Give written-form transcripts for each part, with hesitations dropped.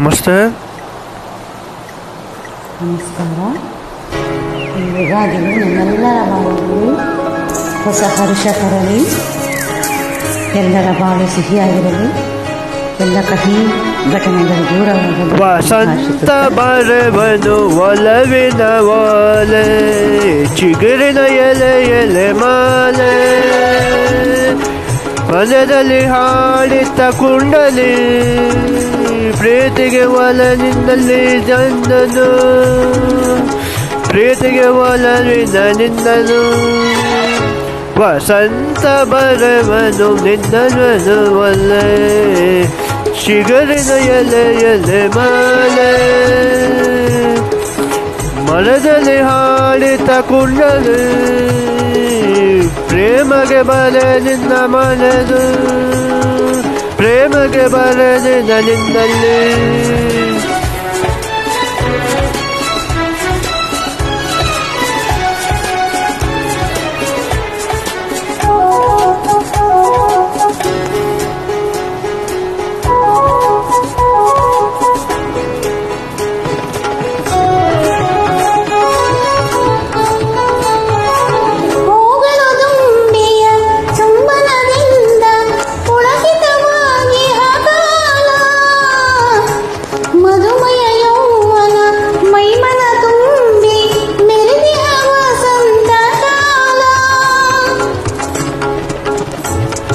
ನಮಸ್ತೆ. ನಮಸ್ಕಾರ. ಈ ಯುಗಾದಿಯು ನಮ್ಮೆಲ್ಲರ ಬಾಳಲ್ಲಿ ಹೊಸ ಹರ್ಷ ತರಲಿ, ಎಲ್ಲರ ಬಾಳು ಸಿಹಿಯಾಗಿರಲಿ, ಎಲ್ಲ ಕಹಿ ಘಟನೆಗಳು ದೂರವಾಗಲಿ. ವಸಂತ ಬರವನು ಒಲವಿನ ವಾಲೆ, ಚಿಗುರಿನ ಎಲೆ ಎಲೆ ಮಾಲೆ, ಮನದಲ್ಲಿ ಹಾಡಿತ ಕುಂಡಲಿ, ಪ್ರೀತಿಗೆ ಒಲವಿನಲ್ಲಿ ಜನ್ನನು, ಪ್ರೀತಿಗೆ ಒಲವಿನ ನಿನ್ನನು. ವಸಂತ ಬರವನು ನಿನ್ನನು ಒಲ್ಲೆ, ಚಿಗುರಿನ ಎಲೆ ಎಲೆ ಮಾಲೆ, ಮನದಲ್ಲಿ ಹಾಡಿತ ಕುಂಡಲಿ, ಪ್ರೇಮಗೆ ಬರೆ ನಿನ್ನ ಮನದು, ಪ್ರೇಮಗೆ ಬರೆ ನಿನ್ನಲ್ಲಿ.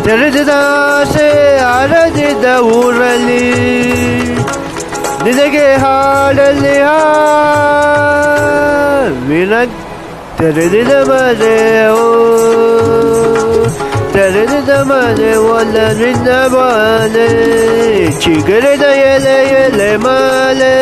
ತೆರೆದಿದ ಆಸೆ ಅರದಿದ ಊರಲ್ಲಿ, ನಿನಗೆ ಹಾಡಲಿ ವಿನಕ್ ತೆರೆದಿದ ಮನೆ, ಓ ತೆರೆದಿದ ಮನೆ ಒಲವಿನ ಬಾಲೆ, ಚಿಗುರಿದ ಎಲೆ ಎಲೆ ಮಾಲೆ.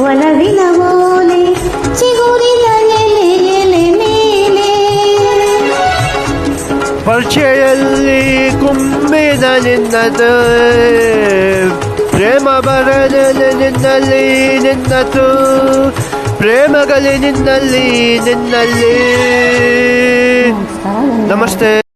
ಒಲವಿನ ಓಲೆ ಚಿಗುರಿದ ಎಲೆ ಎಲೆ ಮೇಲೆ, ಪರ್ಚೆಯಲ್ಲಿ ಕುಂಬಿದ ನಿನ್ನದು, ಪ್ರೇಮ ಬರದಲ್ಲಿ ನಿನ್ನಲ್ಲಿ ನಿನ್ನದು, ಪ್ರೇಮಗಲಿ ನಿನ್ನಲ್ಲಿ ನಿನ್ನಲ್ಲಿ. ನಮಸ್ತೆ.